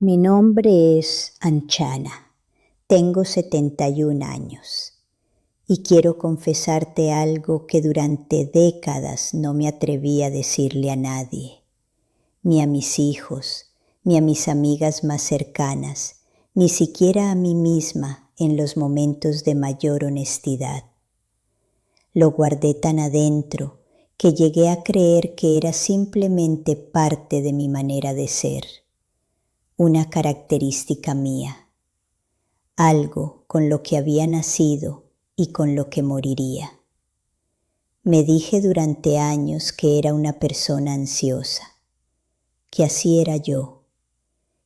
Mi nombre es Anchana, tengo 71 años y quiero confesarte algo que durante décadas no me atreví a decirle a nadie, ni a mis hijos, ni a mis amigas más cercanas, ni siquiera a mí misma en los momentos de mayor honestidad. Lo guardé tan adentro que llegué a creer que era simplemente parte de mi manera de ser. Una característica mía, algo con lo que había nacido y con lo que moriría. Me dije durante años que era una persona ansiosa, que así era yo,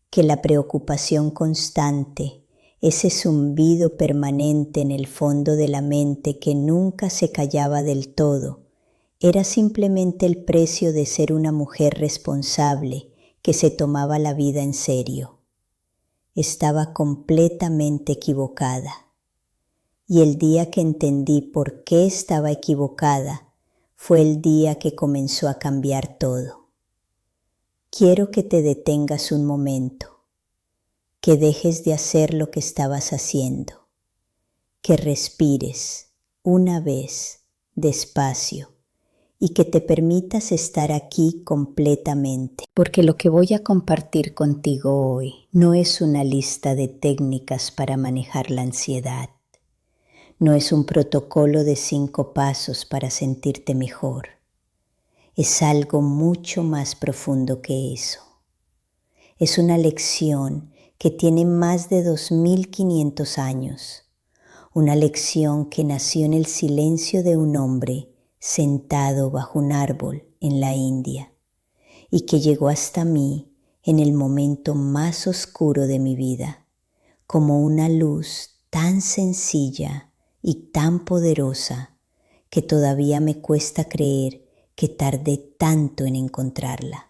que la preocupación constante, ese zumbido permanente en el fondo de la mente que nunca se callaba del todo, era simplemente el precio de ser una mujer responsable que se tomaba la vida en serio. Estaba completamente equivocada. Y el día que entendí por qué estaba equivocada fue el día que comenzó a cambiar todo. Quiero que te detengas un momento, que dejes de hacer lo que estabas haciendo, que respires una vez, despacio, y que te permitas estar aquí completamente. Porque lo que voy a compartir contigo hoy no es una lista de técnicas para manejar la ansiedad. No es un protocolo de 5 pasos para sentirte mejor. Es algo mucho más profundo que eso. Es una lección que tiene más de 2500 años. Una lección que nació en el silencio de un hombre sentado bajo un árbol en la India y que llegó hasta mí en el momento más oscuro de mi vida, como una luz tan sencilla y tan poderosa que todavía me cuesta creer que tardé tanto en encontrarla.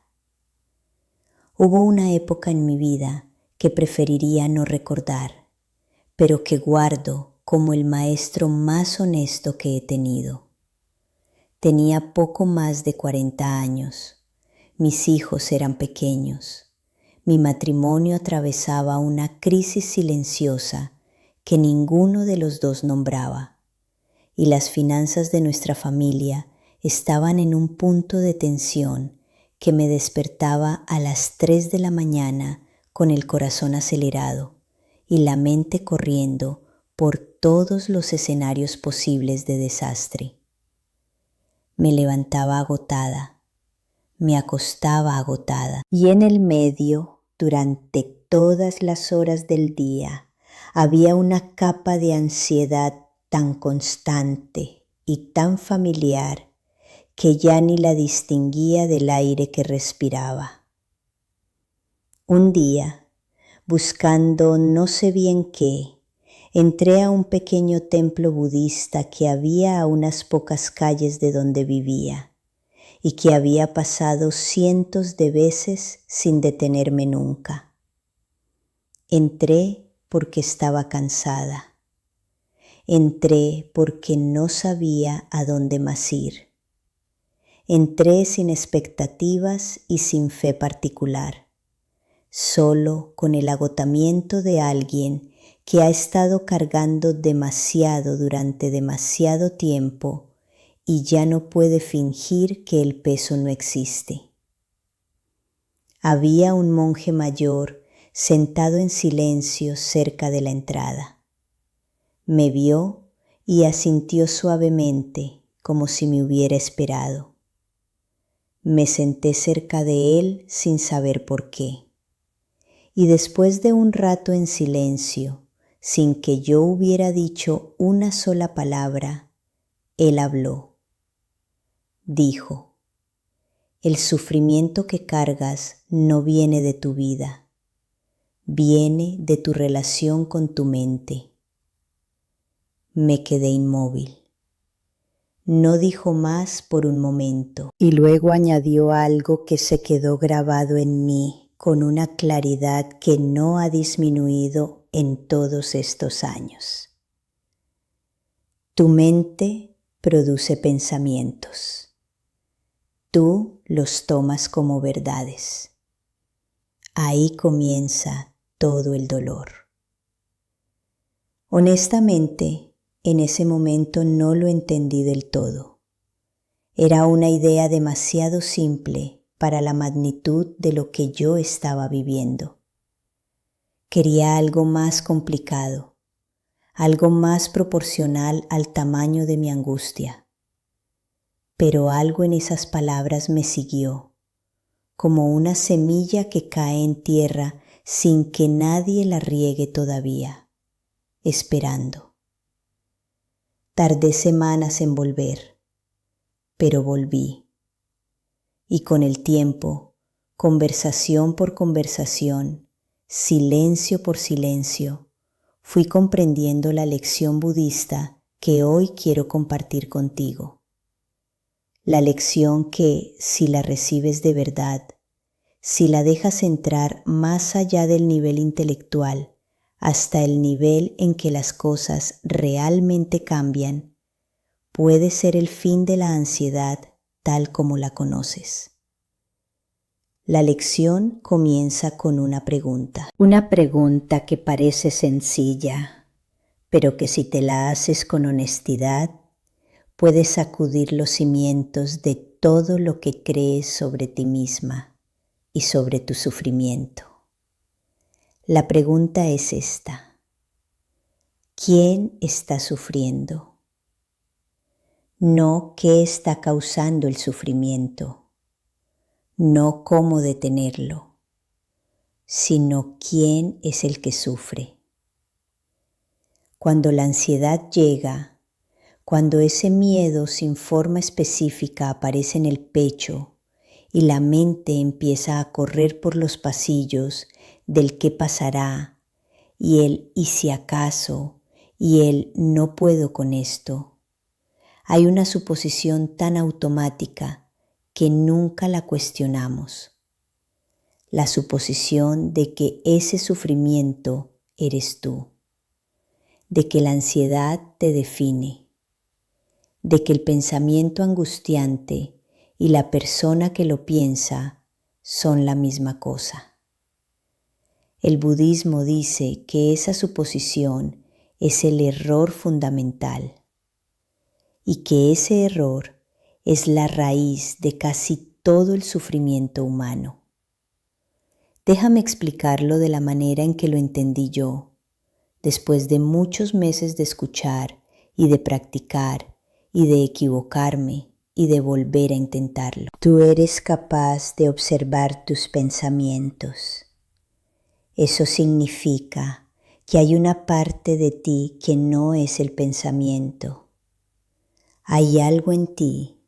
Hubo una época en mi vida que preferiría no recordar, pero que guardo como el maestro más honesto que he tenido. Tenía poco más de 40 años. Mis hijos eran pequeños. Mi matrimonio atravesaba una crisis silenciosa que ninguno de los dos nombraba, y las finanzas de nuestra familia estaban en un punto de tensión que me despertaba a las 3 de la mañana con el corazón acelerado y la mente corriendo por todos los escenarios posibles de desastre. Me levantaba agotada, me acostaba agotada y en el medio, durante todas las horas del día, había una capa de ansiedad tan constante y tan familiar que ya ni la distinguía del aire que respiraba. Un día, buscando no sé bien qué, entré a un pequeño templo budista que había a unas pocas calles de donde vivía y que había pasado cientos de veces sin detenerme nunca. Entré porque estaba cansada. Entré porque no sabía a dónde más ir. Entré sin expectativas y sin fe particular, solo con el agotamiento de alguien que ha estado cargando demasiado durante demasiado tiempo y ya no puede fingir que el peso no existe. Había un monje mayor sentado en silencio cerca de la entrada. Me vio y asintió suavemente como si me hubiera esperado. Me senté cerca de él sin saber por qué. Y después de un rato en silencio, sin que yo hubiera dicho una sola palabra, él habló. Dijo: el sufrimiento que cargas no viene de tu vida, viene de tu relación con tu mente. Me quedé inmóvil. No dijo más por un momento y luego añadió algo que se quedó grabado en mí con una claridad que no ha disminuido en todos estos años. Tu mente produce pensamientos. Tú los tomas como verdades. ahí comienza todo el dolor. Honestamente, en ese momento no lo entendí del todo. Era una idea demasiado simple para la magnitud de lo que yo estaba viviendo. Quería algo más complicado, algo más proporcional al tamaño de mi angustia. Pero algo en esas palabras me siguió, como una semilla que cae en tierra sin que nadie la riegue todavía, esperando. Tardé semanas en volver, pero volví. Y con el tiempo, conversación por conversación, silencio por silencio, fui comprendiendo la lección budista que hoy quiero compartir contigo. La lección que, si la recibes de verdad, si la dejas entrar más allá del nivel intelectual, hasta el nivel en que las cosas realmente cambian, puede ser el fin de la ansiedad tal como la conoces. La lección comienza con una pregunta que parece sencilla, pero que si te la haces con honestidad, puedes sacudir los cimientos de todo lo que crees sobre ti misma y sobre tu sufrimiento. La pregunta es esta: ¿quién está sufriendo? No qué está causando el sufrimiento, no cómo detenerlo, sino quién es el que sufre. Cuando la ansiedad llega, cuando ese miedo sin forma específica aparece en el pecho y la mente empieza a correr por los pasillos del qué pasará y el y si acaso y el no puedo con esto, hay una suposición tan automática que nunca la cuestionamos. La suposición de que ese sufrimiento eres tú, de que la ansiedad te define, de que el pensamiento angustiante y la persona que lo piensa son la misma cosa. El budismo dice que esa suposición es el error fundamental y que ese error es la raíz de casi todo el sufrimiento humano. Déjame explicarlo de la manera en que lo entendí yo, después de muchos meses de escuchar y de practicar y de equivocarme y de volver a intentarlo. Tú eres capaz de observar tus pensamientos. Eso significa que hay una parte de ti que no es el pensamiento. Hay algo en ti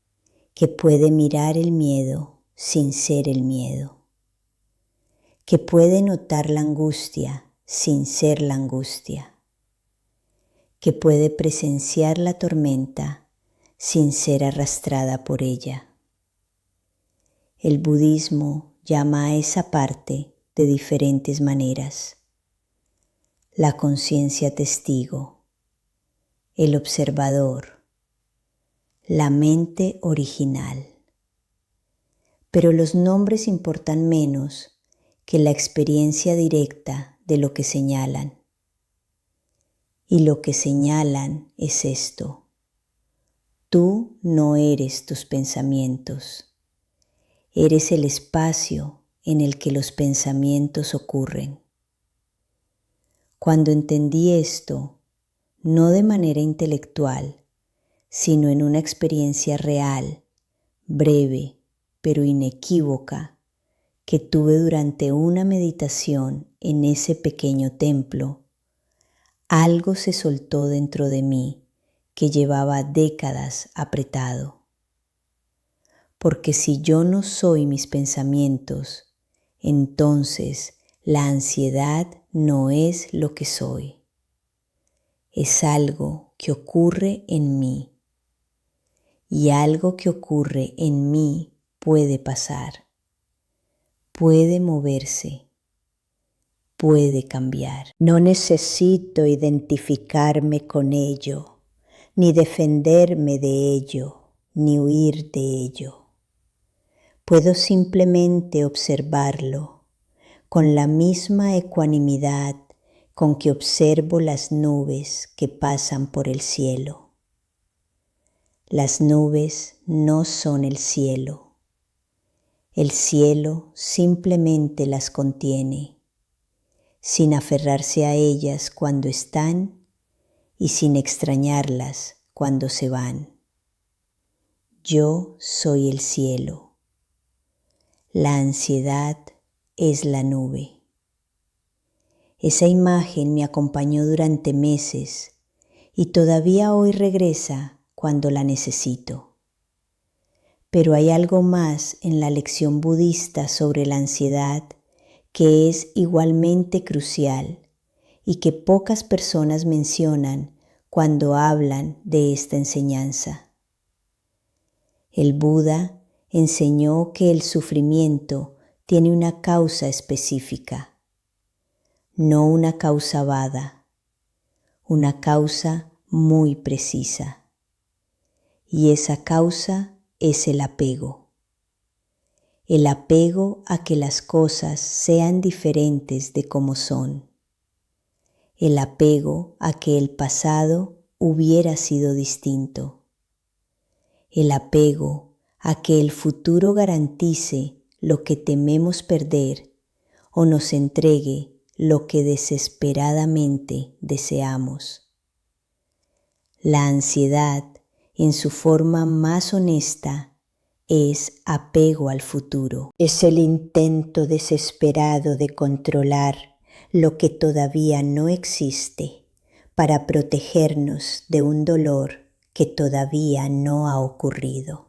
que puede mirar el miedo sin ser el miedo, que puede notar la angustia sin ser la angustia, que puede presenciar la tormenta sin ser arrastrada por ella. El budismo llama a esa parte de diferentes maneras: la conciencia testigo, el observador, la mente original. Pero los nombres importan menos que la experiencia directa de lo que señalan. Y lo que señalan es esto: tú no eres tus pensamientos, eres el espacio en el que los pensamientos ocurren. Cuando entendí esto, no de manera intelectual, sino en una experiencia real, breve, pero inequívoca, que tuve durante una meditación en ese pequeño templo, algo se soltó dentro de mí que llevaba décadas apretado. Porque si yo no soy mis pensamientos, entonces la ansiedad no es lo que soy. Es algo que ocurre en mí. Y algo que ocurre en mí puede pasar, puede moverse, puede cambiar. No necesito identificarme con ello, ni defenderme de ello, ni huir de ello. Puedo simplemente observarlo, con la misma ecuanimidad con que observo las nubes que pasan por el cielo. Las nubes no son el cielo simplemente las contiene, sin aferrarse a ellas cuando están y sin extrañarlas cuando se van. Yo soy el cielo. La ansiedad es la nube. Esa imagen me acompañó durante meses y todavía hoy regresa cuando la necesito. Pero hay algo más en la lección budista sobre la ansiedad que es igualmente crucial y que pocas personas mencionan cuando hablan de esta enseñanza. El Buda enseñó que el sufrimiento tiene una causa específica, no una causa vada, una causa muy precisa. Y esa causa es el apego a que las cosas sean diferentes de como son, el apego a que el pasado hubiera sido distinto, el apego a que el futuro garantice lo que tememos perder o nos entregue lo que desesperadamente deseamos. La ansiedad, en su forma más honesta, es apego al futuro. Es el intento desesperado de controlar lo que todavía no existe para protegernos de un dolor que todavía no ha ocurrido.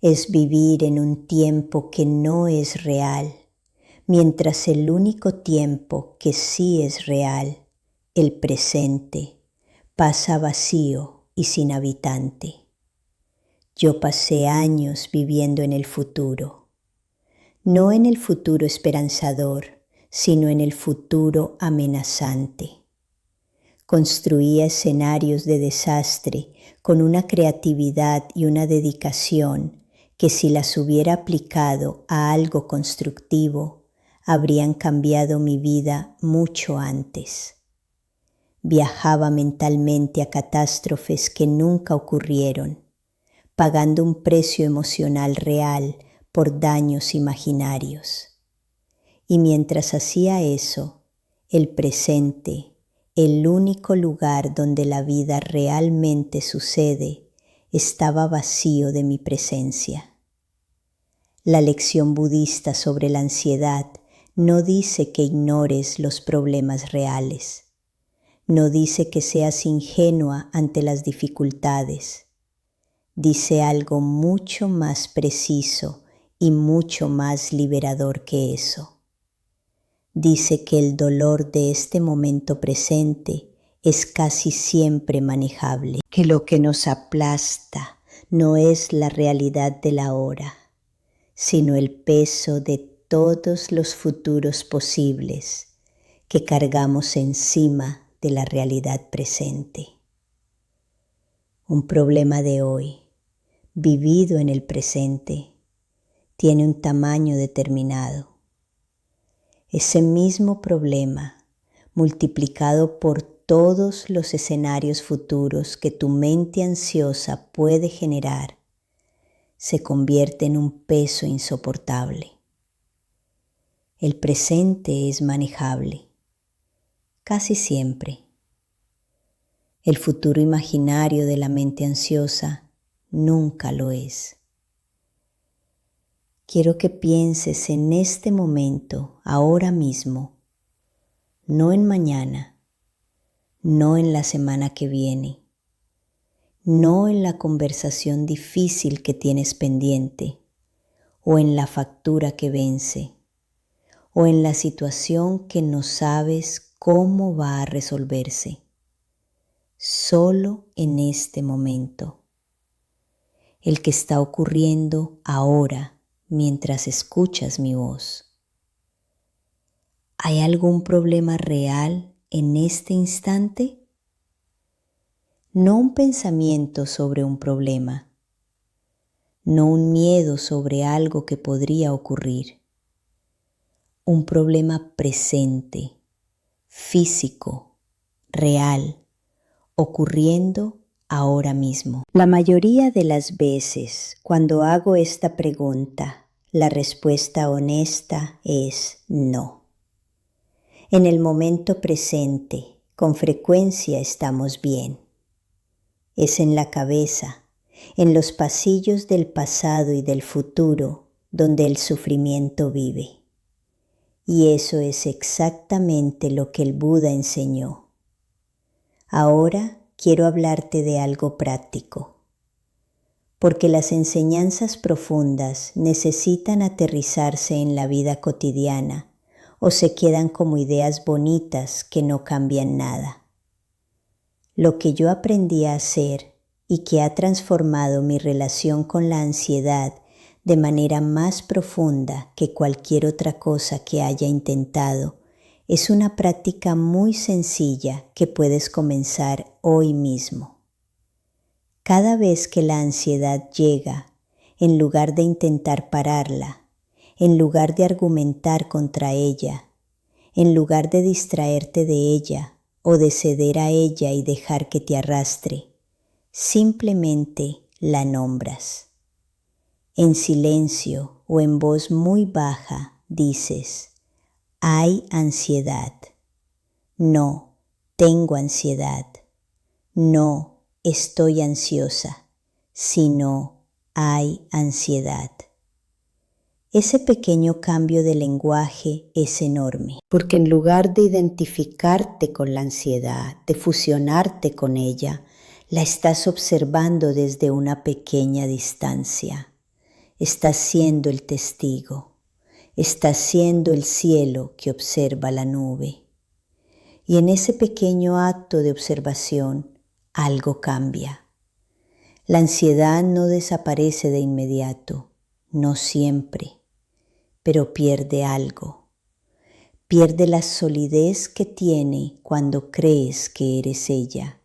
Es vivir en un tiempo que no es real, mientras el único tiempo que sí es real, el presente, pasa vacío y sin habitante. Yo pasé años viviendo en el futuro, no en el futuro esperanzador, sino en el futuro amenazante. Construía escenarios de desastre con una creatividad y una dedicación que si las hubiera aplicado a algo constructivo, habrían cambiado mi vida mucho antes. Viajaba mentalmente a catástrofes que nunca ocurrieron, pagando un precio emocional real por daños imaginarios. Y mientras hacía eso, el presente, el único lugar donde la vida realmente sucede, estaba vacío de mi presencia. La lección budista sobre la ansiedad no dice que ignores los problemas reales, no dice que seas ingenua ante las dificultades. Dice algo mucho más preciso y mucho más liberador que eso. Dice que el dolor de este momento presente es casi siempre manejable, que lo que nos aplasta no es la realidad de la hora, sino el peso de todos los futuros posibles que cargamos encima de la realidad presente. Un problema de hoy, vivido en el presente, tiene un tamaño determinado. Ese mismo problema, multiplicado por todos los escenarios futuros que tu mente ansiosa puede generar, se convierte en un peso insoportable. El presente es manejable, casi siempre. El futuro imaginario de la mente ansiosa nunca lo es. Quiero que pienses en este momento, ahora mismo, no en mañana, no en la semana que viene, no en la conversación difícil que tienes pendiente, o en la factura que vence, o en la situación que no sabes cómo va a resolverse. Solo en este momento, el que está ocurriendo ahora mientras escuchas mi voz. ¿Hay algún problema real en este instante? No un pensamiento sobre un problema, no un miedo sobre algo que podría ocurrir. un problema presente, físico, real, ocurriendo ahora mismo. La mayoría de las veces, cuando hago esta pregunta, la respuesta honesta es no. En el momento presente, con frecuencia estamos bien. Es en la cabeza, en los pasillos del pasado y del futuro, donde el sufrimiento vive. Y eso es exactamente lo que el Buda enseñó. Ahora quiero hablarte de algo práctico, porque las enseñanzas profundas necesitan aterrizarse en la vida cotidiana o se quedan como ideas bonitas que no cambian nada. Lo que yo aprendí a hacer y que ha transformado mi relación con la ansiedad de manera más profunda que cualquier otra cosa que haya intentado, es una práctica muy sencilla que puedes comenzar hoy mismo. Cada vez que la ansiedad llega, en lugar de intentar pararla, en lugar de argumentar contra ella, en lugar de distraerte de ella o de ceder a ella y dejar que te arrastre, simplemente la nombras. En silencio o en voz muy baja dices: hay ansiedad. No, tengo ansiedad. No, estoy ansiosa. Sino, hay ansiedad. Ese pequeño cambio de lenguaje es enorme, porque en lugar de identificarte con la ansiedad, de fusionarte con ella, la estás observando desde una pequeña distancia. Estás siendo el testigo, estás siendo el cielo que observa la nube. Y en ese pequeño acto de observación, algo cambia. La ansiedad no desaparece de inmediato, no siempre, pero pierde algo. Pierde la solidez que tiene cuando crees que eres ella.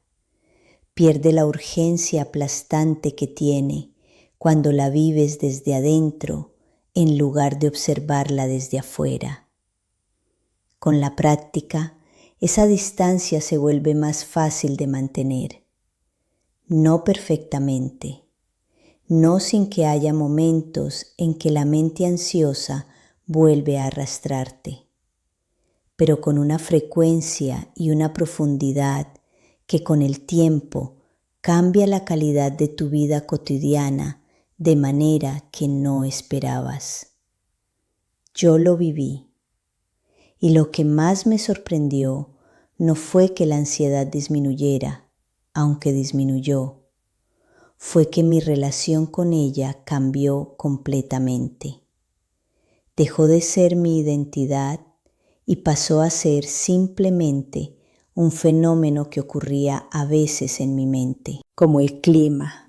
Pierde la urgencia aplastante que tiene cuando la vives desde adentro en lugar de observarla desde afuera. Con la práctica, esa distancia se vuelve más fácil de mantener. No perfectamente, no sin que haya momentos en que la mente ansiosa vuelve a arrastrarte, pero con una frecuencia y una profundidad que con el tiempo cambia la calidad de tu vida cotidiana de manera que no esperabas. Yo lo viví, y lo que más me sorprendió no fue que la ansiedad disminuyera, aunque disminuyó, fue que mi relación con ella cambió completamente. Dejó de ser mi identidad y pasó a ser simplemente un fenómeno que ocurría a veces en mi mente, como el clima.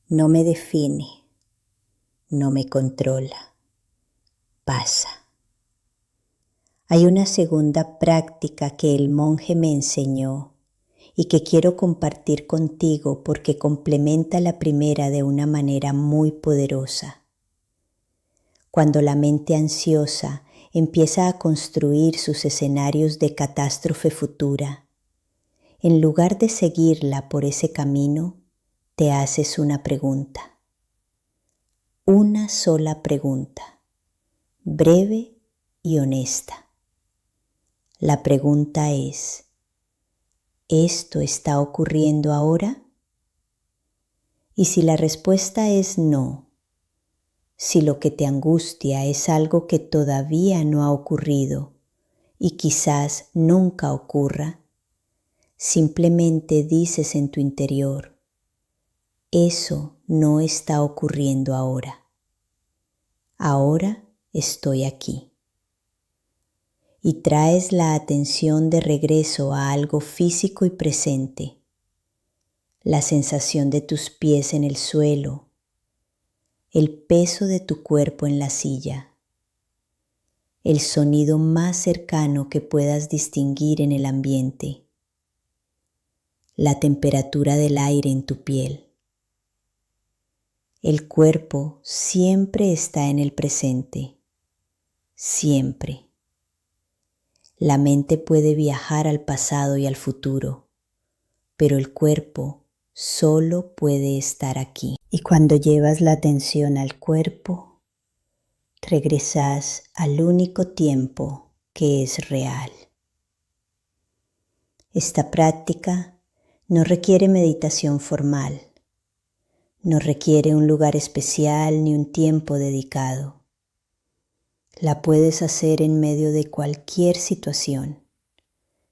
No me define, no me controla, pasa. Hay una segunda práctica que el monje me enseñó y que quiero compartir contigo porque complementa la primera de una manera muy poderosa. Cuando la mente ansiosa empieza a construir sus escenarios de catástrofe futura, en lugar de seguirla por ese camino, te haces una pregunta. Una sola pregunta, breve y honesta. La pregunta es: ¿esto está ocurriendo ahora? Y si la respuesta es no, si lo que te angustia es algo que todavía no ha ocurrido y quizás nunca ocurra, simplemente dices en tu interior: eso no está ocurriendo ahora. Ahora estoy aquí. Y traes la atención de regreso a algo físico y presente. La sensación de tus pies en el suelo, el peso de tu cuerpo en la silla, el sonido más cercano que puedas distinguir en el ambiente, la temperatura del aire en tu piel. El cuerpo siempre está en el presente, siempre. La mente puede viajar al pasado y al futuro, pero el cuerpo solo puede estar aquí. Y cuando llevas la atención al cuerpo, regresas al único tiempo que es real. Esta práctica no requiere meditación formal, no requiere un lugar especial ni un tiempo dedicado. La puedes hacer en medio de cualquier situación,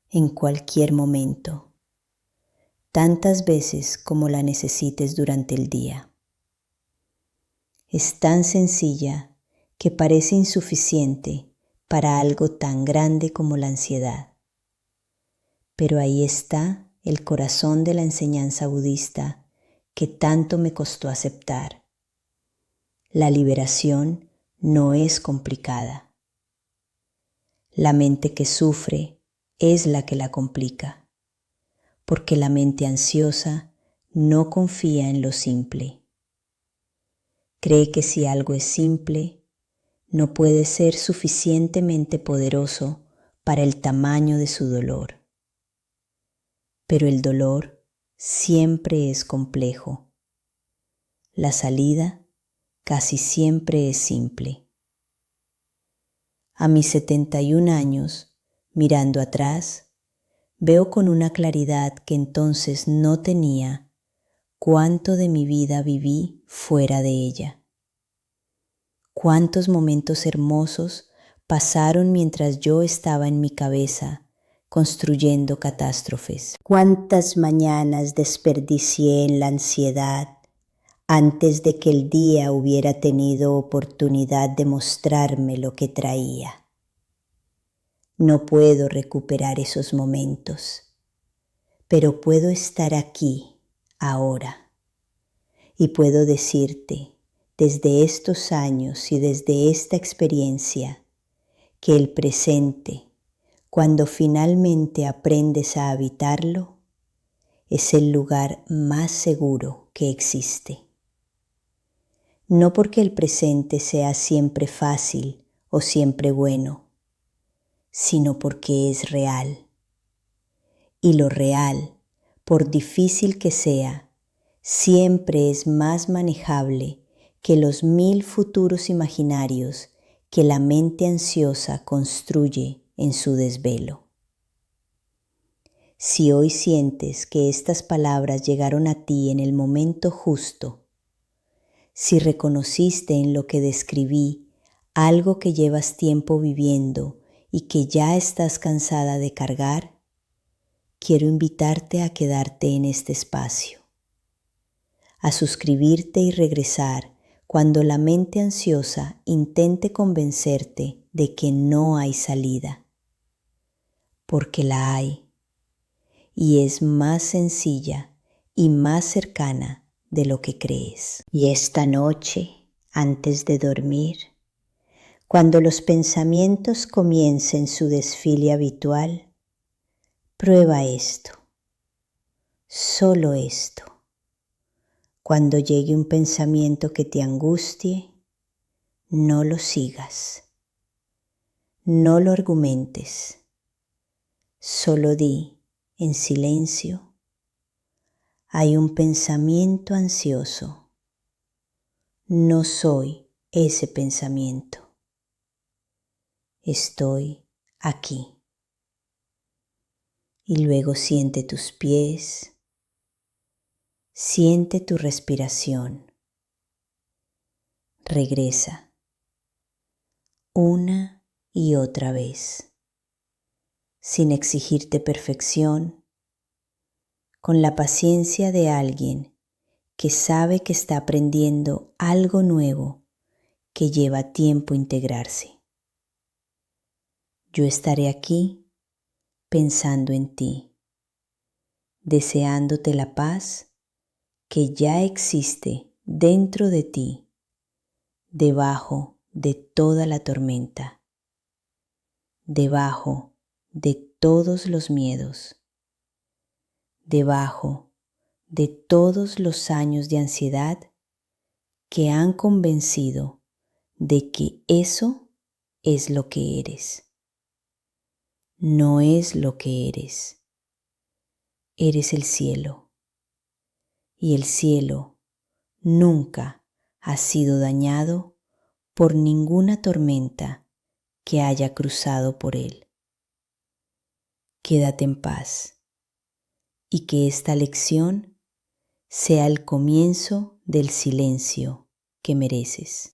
en cualquier momento, tantas veces como la necesites durante el día. Es tan sencilla que parece insuficiente para algo tan grande como la ansiedad. Pero ahí está el corazón de la enseñanza budista que tanto me costó aceptar. La liberación no es complicada. La mente que sufre es la que la complica, porque la mente ansiosa no confía en lo simple. Cree que si algo es simple, no puede ser suficientemente poderoso para el tamaño de su dolor. Pero el dolor siempre es complejo. La salida casi siempre es simple. A mis 71 años, mirando atrás, veo con una claridad que entonces no tenía cuánto de mi vida viví fuera de ella. Cuántos momentos hermosos pasaron mientras yo estaba en mi cabeza construyendo catástrofes. Cuántas mañanas desperdicié en la ansiedad antes de que el día hubiera tenido oportunidad de mostrarme lo que traía. No puedo recuperar esos momentos, pero puedo estar aquí, ahora, y puedo decirte, desde estos años y desde esta experiencia, que el presente, cuando finalmente aprendes a habitarlo, es el lugar más seguro que existe. No porque el presente sea siempre fácil o siempre bueno, sino porque es real. Y lo real, por difícil que sea, siempre es más manejable que los 1000 futuros imaginarios que la mente ansiosa construye en su desvelo. Si hoy sientes que estas palabras llegaron a ti en el momento justo, si reconociste en lo que describí algo que llevas tiempo viviendo y que ya estás cansada de cargar, quiero invitarte a quedarte en este espacio, a suscribirte y regresar cuando la mente ansiosa intente convencerte de que no hay salida, porque la hay. Y es más sencilla y más cercana de lo que crees. Y esta noche, antes de dormir, cuando los pensamientos comiencen su desfile habitual, prueba esto, solo esto. Cuando llegue un pensamiento que te angustie, no lo sigas, no lo argumentes, solo di en silencio, hay un pensamiento ansioso. No soy ese pensamiento. Estoy aquí. Y luego siente tus pies, siente tu respiración. Regresa una y otra vez, sin exigirte perfección, con la paciencia de alguien que sabe que está aprendiendo algo nuevo que lleva tiempo integrarse. Yo estaré aquí pensando en ti, deseándote la paz que ya existe dentro de ti, debajo de toda la tormenta, debajo de todos los miedos, debajo de todos los años de ansiedad que han convencido de que eso es lo que eres. No es lo que eres. Eres el cielo. Y el cielo nunca ha sido dañado por ninguna tormenta que haya cruzado por él. Quédate en paz y que esta lección sea el comienzo del silencio que mereces.